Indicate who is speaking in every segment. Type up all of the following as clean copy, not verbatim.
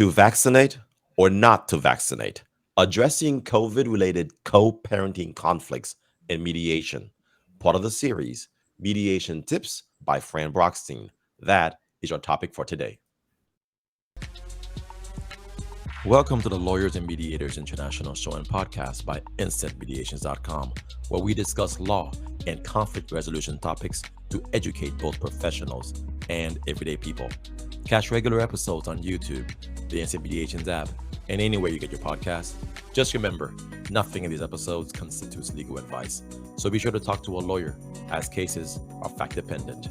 Speaker 1: To vaccinate or not to vaccinate, addressing COVID related co parenting conflicts and mediation. Part of the series, Mediation Tips by Fran Brockstein. That is our topic for today. Welcome to the Lawyers and Mediators International Show and Podcast by InstantMediations.com, where we discuss law and conflict resolution topics to educate both professionals and everyday people. Catch regular episodes on YouTube, the Instant Mediations app, and anywhere you get your podcasts. Just remember, nothing in these episodes constitutes legal advice, so be sure to talk to a lawyer, as cases are fact dependent.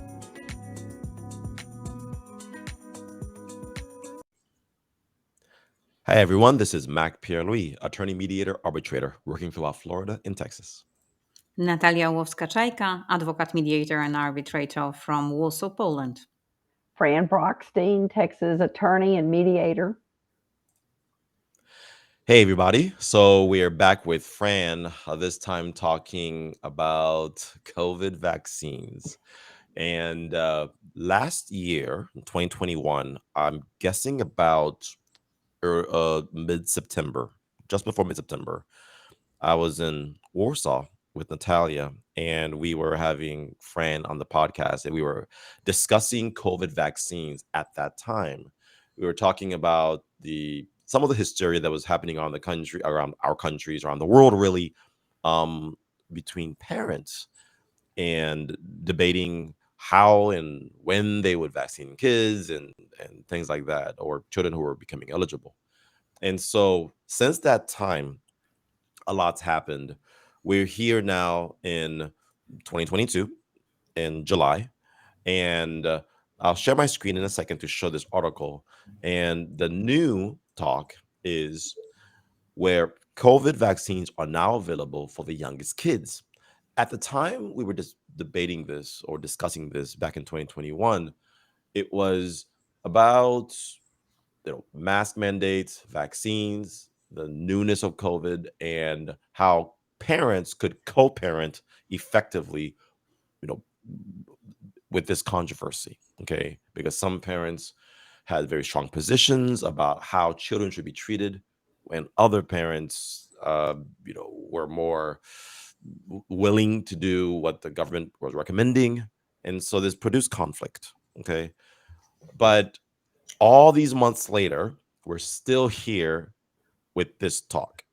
Speaker 1: Hi, everyone. This is Mac Pierre-Louis, attorney, mediator, arbitrator, working throughout Florida and Texas.
Speaker 2: Natalia Łowska-Czajka, advocate, mediator, and arbitrator from Warsaw, Poland.
Speaker 3: Fran Brockstein, Texas attorney and mediator.
Speaker 1: Hey, everybody. So we are back with Fran, this time talking about COVID vaccines. And last year, in 2021, I'm guessing about mid-September, just before mid-September, I was in Warsaw with Natalia, and we were having Fran on the podcast, and we were discussing COVID vaccines at that time. We were talking about some of the hysteria that was happening around the country, around our countries, around the world, really, between parents and debating how and when they would vaccinate kids and things like that, or children who were becoming eligible. And so since that time, a lot's happened. We're here now in 2022 in July, and I'll share my screen in a second to show this article. And the new talk is where COVID vaccines are now available for the youngest kids. At the time we were just debating this or discussing this back in 2021, it was about mask mandates, vaccines, the newness of COVID, and how parents could co-parent effectively, you know, with this controversy. Okay, because some parents had very strong positions about how children should be treated, and other parents, were more willing to do what the government was recommending, and so this produced conflict. Okay, but all these months later, we're still here with this talk.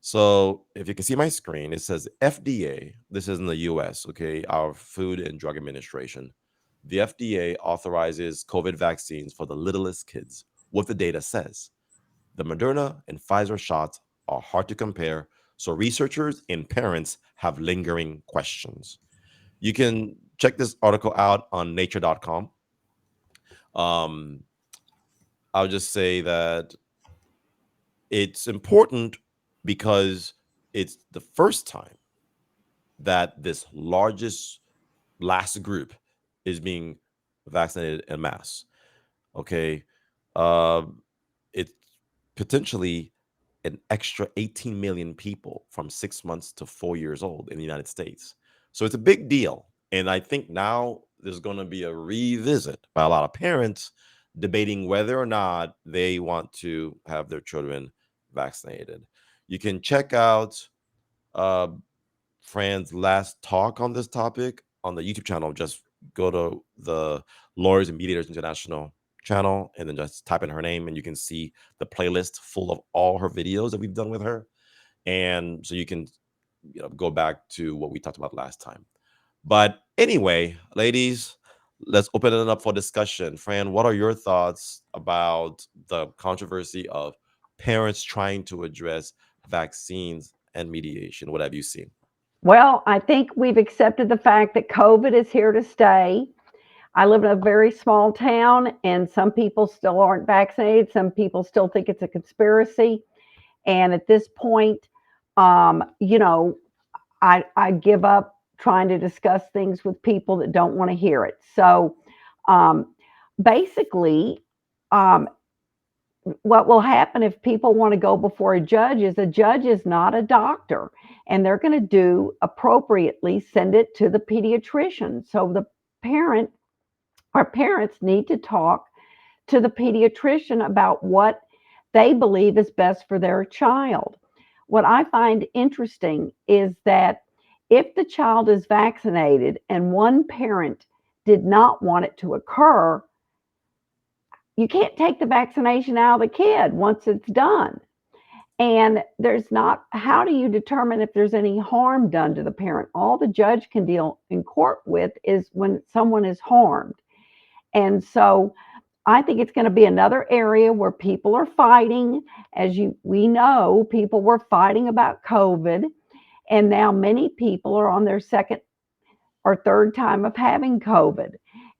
Speaker 1: So if you can see my screen, it says FDA. This is in the US, okay, our Food and Drug Administration. The FDA authorizes COVID vaccines for the littlest kids. What the data says: the Moderna and Pfizer shots are hard to compare, so researchers and parents have lingering questions. You can check this article out on nature.com. Um, I'll just say that it's important because it's the first time that this last group is being vaccinated en masse. Okay. Um, it's potentially an extra 18 million people from 6 months to 4 years old in the United States. So it's a big deal. And I think now there's going to be a revisit by a lot of parents debating whether or not they want to have their children vaccinated. You can check out uh, Fran's last talk on this topic on the YouTube channel. Just go to the Lawyers and Mediators International channel and then just type in her name, and you can see the playlist full of all her videos that we've done with her. And so you can go back to what we talked about last time. But anyway, ladies, let's open it up for discussion. Fran, what are your thoughts about the controversy of parents trying to address vaccines and mediation? What have you seen?
Speaker 3: Well, I think we've accepted the fact that COVID is here to stay. I live in a very small town, and some people still aren't vaccinated. Some people still think it's a conspiracy. And at this point, I give up trying to discuss things with people that don't want to hear it. So basically, what will happen if people want to go before a judge is not a doctor, and they're going to do appropriately send it to the pediatrician. So the parents need to talk to the pediatrician about what they believe is best for their child. What I find interesting is that if the child is vaccinated and one parent did not want it to occur, you can't take the vaccination out of the kid once it's done. And there's not, how do you determine if there's any harm done to the parent? All the judge can deal in court with is when someone is harmed. And so I think it's going to be another area where people are fighting. We know, people were fighting about COVID, and now many people are on their second or third time of having COVID,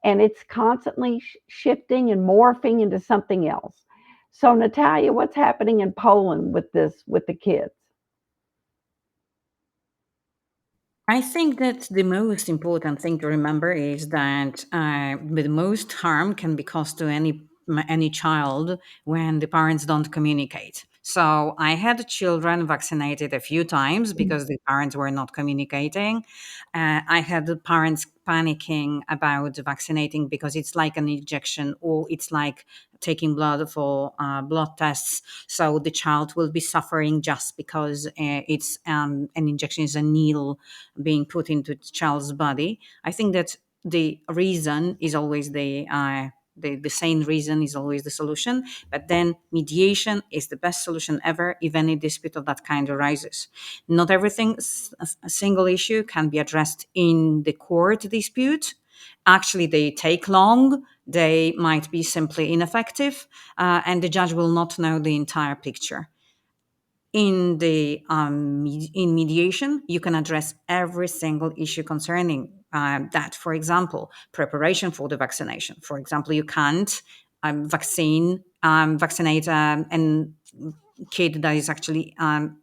Speaker 3: and it's constantly shifting and morphing into something else. So, Natalia, what's happening in Poland with this, with the kids?
Speaker 2: I think that the most important thing to remember is that the most harm can be caused to any child when the parents don't communicate. So I had children vaccinated a few times because the parents were not communicating. I had the parents panicking about vaccinating because it's like an injection or it's like taking blood for blood tests. So the child will be suffering just because it's an injection is a needle being put into the child's body. I think that the reason is always the same reason is always the solution, but then mediation is the best solution ever if any dispute of that kind arises. Not everything, a single issue can be addressed in the court dispute. Actually, they take long, they might be simply ineffective, and the judge will not know the entire picture. In mediation, you can address every single issue concerning that. For example, preparation for the vaccination. For example, you can't vaccinate an kid that is actually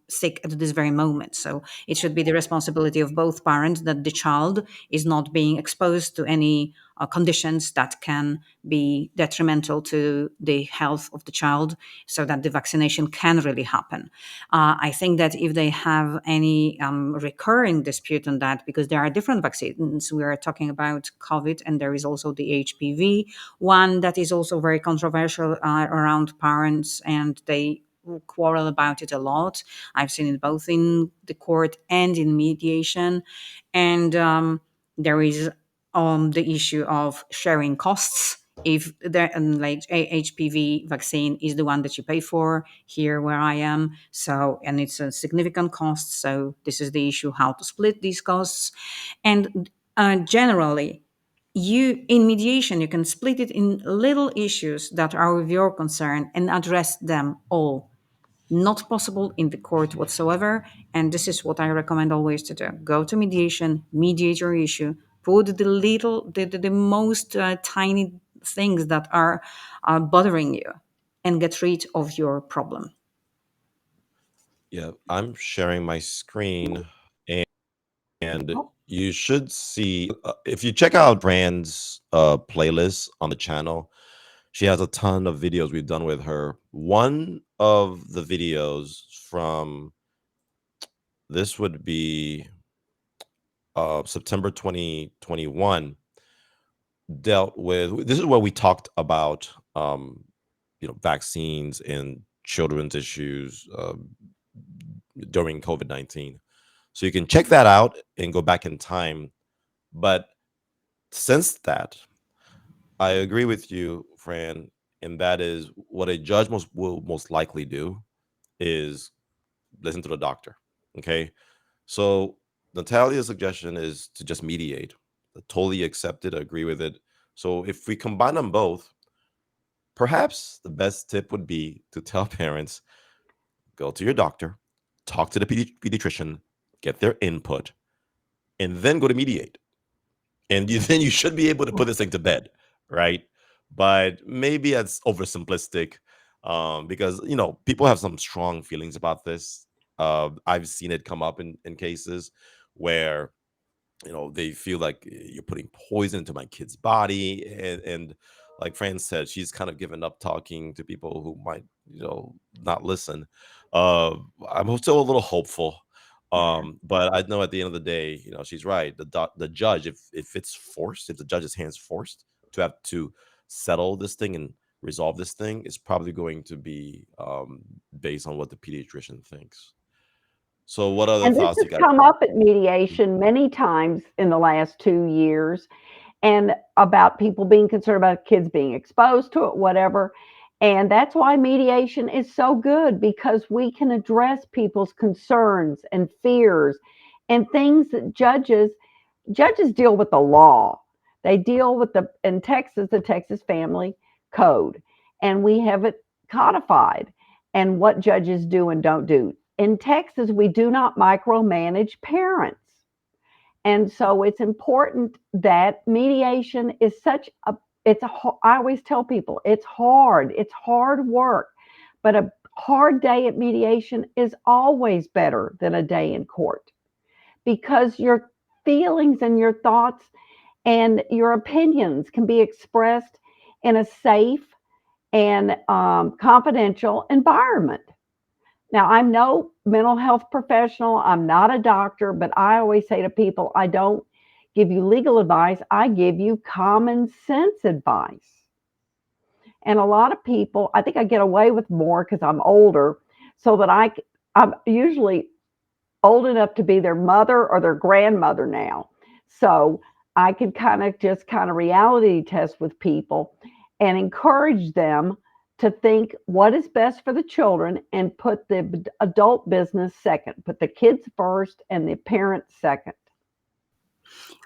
Speaker 2: sick at this very moment. So it should be the responsibility of both parents that the child is not being exposed to any conditions that can be detrimental to the health of the child, so that the vaccination can really happen. I think that if they have any recurring dispute on that, because there are different vaccines, we are talking about COVID, and there is also the HPV one that is also very controversial around parents, and they quarrel about it a lot. I've seen it both in the court and in mediation. And there is the issue of sharing costs. If the like HPV vaccine is the one that you pay for here where I am, so, and it's a significant cost. So this is the issue: how to split these costs. And generally, you in mediation you can split it in little issues that are of your concern and address them all. Not possible in the court whatsoever. And this is what I recommend always to do: go to mediation, mediate your issue, put the most tiny things that are bothering you, and get rid of your problem.
Speaker 1: Yeah, I'm sharing my screen, and
Speaker 3: Oh,
Speaker 1: you should see if you check out Brand's playlist on the channel. She has a ton of videos we've done with her. One of the videos from this would be September 2021 dealt with, this is where we talked about vaccines and children's issues during COVID-19. So you can check that out and go back in time. But since that, I agree with you, Fran, and that is what a judge will most likely do is listen to the doctor. Okay. So Natalia's suggestion is to just mediate. I totally accept it, agree with it. So if we combine them both, perhaps the best tip would be to tell parents, go to your doctor, talk to the pediatrician, get their input, and then go to mediate. And then you should be able to put this thing to bed, right? But maybe that's oversimplistic, because people have some strong feelings about this. I've seen it come up in cases where they feel like you're putting poison into my kid's body, and like Fran said, she's kind of given up talking to people who might not listen. uh I'm still a little hopeful, but I know at the end of the day, she's right. The judge, if it's forced, if the judge's hands forced to have to settle this thing and resolve this thing is probably going to be based on what the pediatrician thinks. So, what other
Speaker 3: And this
Speaker 1: thoughts
Speaker 3: has
Speaker 1: you got?
Speaker 3: come up at mediation many times in the last 2 years, and about people being concerned about kids being exposed to it, whatever. And that's why mediation is so good, because we can address people's concerns and fears and things that judges deal with the law. They deal with in Texas, the Texas Family Code, and we have it codified and what judges do and don't do. In Texas, we do not micromanage parents. And so it's important that mediation is such a, I always tell people it's hard work, but a hard day at mediation is always better than a day in court, because your feelings and your thoughts and your opinions can be expressed in a safe and confidential environment. Now, I'm no mental health professional, I'm not a doctor, but I always say to people, I don't give you legal advice, I give you common sense advice. And a lot of people, I think I get away with more because I'm older, so that I'm usually old enough to be their mother or their grandmother now. So I could kind of reality test with people and encourage them to think what is best for the children and put the adult business second, put the kids first and the parents second.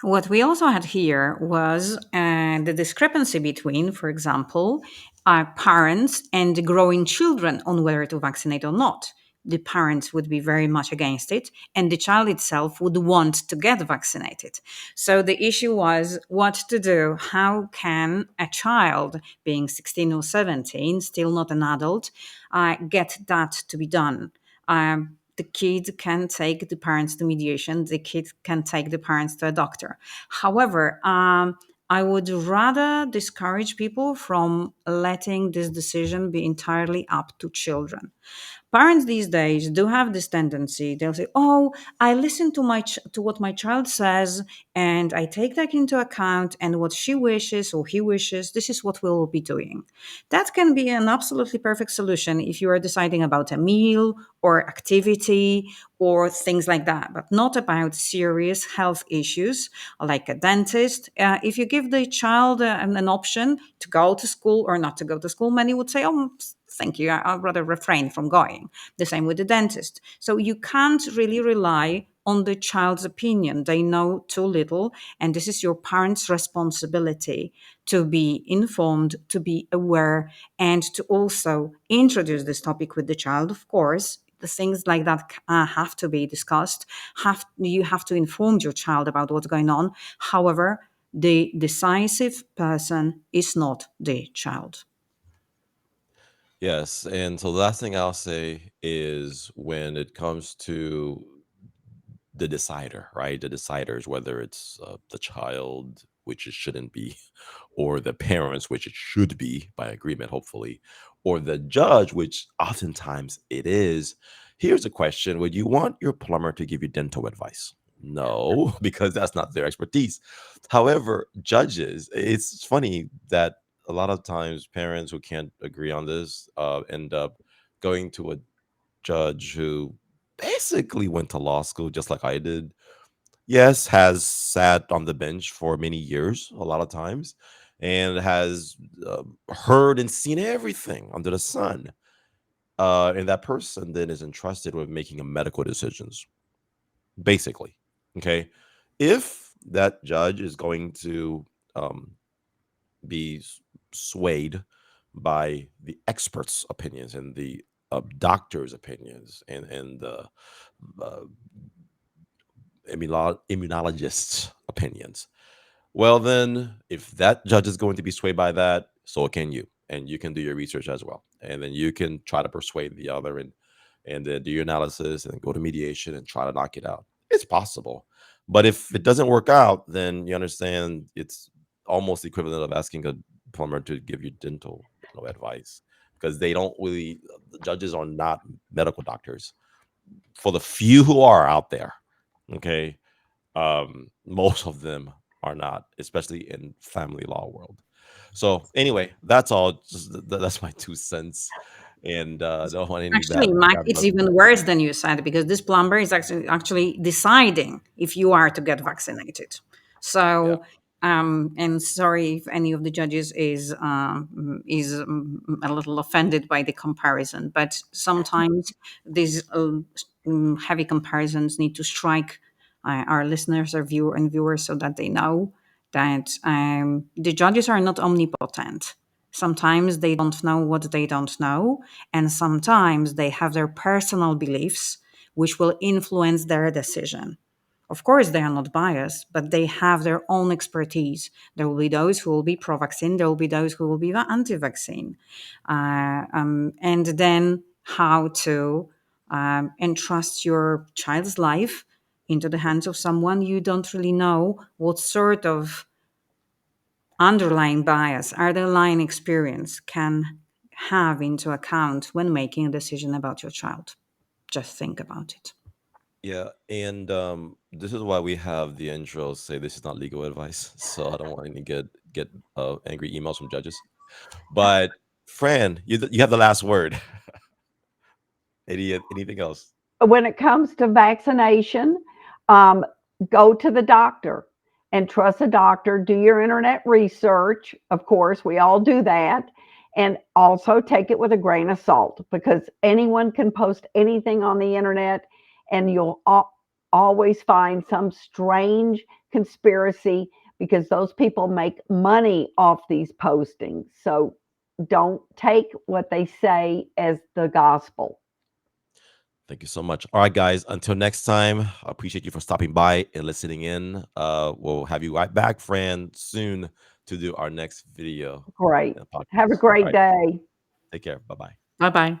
Speaker 2: What we also had here was the discrepancy between, for example, parents and growing children on whether to vaccinate or not. The parents would be very much against it, and the child itself would want to get vaccinated. So the issue was what to do. How can a child, being 16 or 17, still not an adult, get that to be done? The kid can take the parents to mediation, the kid can take the parents to a doctor. However, I would rather discourage people from letting this decision be entirely up to children. Parents these days do have this tendency. They'll say, "Oh, I listen to to what my child says, and I take that into account. And what she wishes or he wishes, this is what we'll be doing." That can be an absolutely perfect solution if you are deciding about a meal or activity or things like that, but not about serious health issues like a dentist. If you give the child an option to go to school or not to go to school, many would say, "Oh, thank you, I'd rather refrain from going." The same with the dentist. So you can't really rely on the child's opinion. They know too little, and this is your parents' responsibility to be informed, to be aware, and to also introduce this topic with the child. Of course, the things like that have to be discussed. You have to inform your child about what's going on. However, the decisive person is not the child.
Speaker 1: Yes, and so the last thing I'll say is when it comes to the decider, right? The deciders, whether it's the child, which it shouldn't be, or the parents, which it should be by agreement, hopefully, or the judge, which oftentimes it is. Here's a question: would you want your plumber to give you dental advice? No, because that's not their expertise. However, judges, it's funny that a lot of times parents who can't agree on this end up going to a judge who basically went to law school just like I did. Yes, has sat on the bench for many years, a lot of times, and has heard and seen everything under the sun. And that person then is entrusted with making a medical decisions, basically. Okay. If that judge is going to um, be swayed by the experts' opinions and the doctors' opinions and the uh, immunologists' opinions. Well, then, if that judge is going to be swayed by that, so can you, and you can do your research as well, and then you can try to persuade the other and then do your analysis and go to mediation and try to knock it out. It's possible, but if it doesn't work out, then you understand it's almost the equivalent of asking a plumber to give you dental advice because they don't really. The judges are not medical doctors. For the few who are out there, okay, most of them are not, especially in family law world. So anyway, that's all. Just that's my 2 cents, and don't want any
Speaker 2: Actually, Mike,
Speaker 1: bad
Speaker 2: it's
Speaker 1: blood.
Speaker 2: even worse than you said because this plumber is actually deciding if you are to get vaccinated.
Speaker 1: Yeah.
Speaker 2: So, and sorry if any of the judges is a little offended by the comparison, but sometimes these heavy comparisons need to strike our listeners or viewers so that they know that the judges are not omnipotent. Sometimes they don't know what they don't know, and sometimes they have their personal beliefs which will influence their decision. Of course, they are not biased, but they have their own expertise. There will be those who will be pro vaccine, there will be those who will be anti vaccine. And then how to entrust your child's life into the hands of someone you don't really know what sort of underlying bias, underlying experience can have into account when making a decision about your child. Just think about it.
Speaker 1: Yeah, and this is why we have the intro say this is not legal advice. So I don't want any get angry emails from judges. But Fran, you have the last word. Anything else?
Speaker 3: When it comes to vaccination, um, go to the doctor and trust a doctor. Do your internet research. Of course, we all do that. And also take it with a grain of salt because anyone can post anything on the internet and you'll always find some strange conspiracy because those people make money off these postings. So don't take what they say as the gospel.
Speaker 1: Thank you so much. All right, guys. Until next time, I appreciate you for stopping by and listening in. We'll have you right back, Fran, soon to do our next video
Speaker 3: Great.
Speaker 1: in the
Speaker 3: Have a
Speaker 1: podcast. All
Speaker 3: great
Speaker 1: right.
Speaker 3: day.
Speaker 1: Take care. Bye bye.
Speaker 2: Bye bye.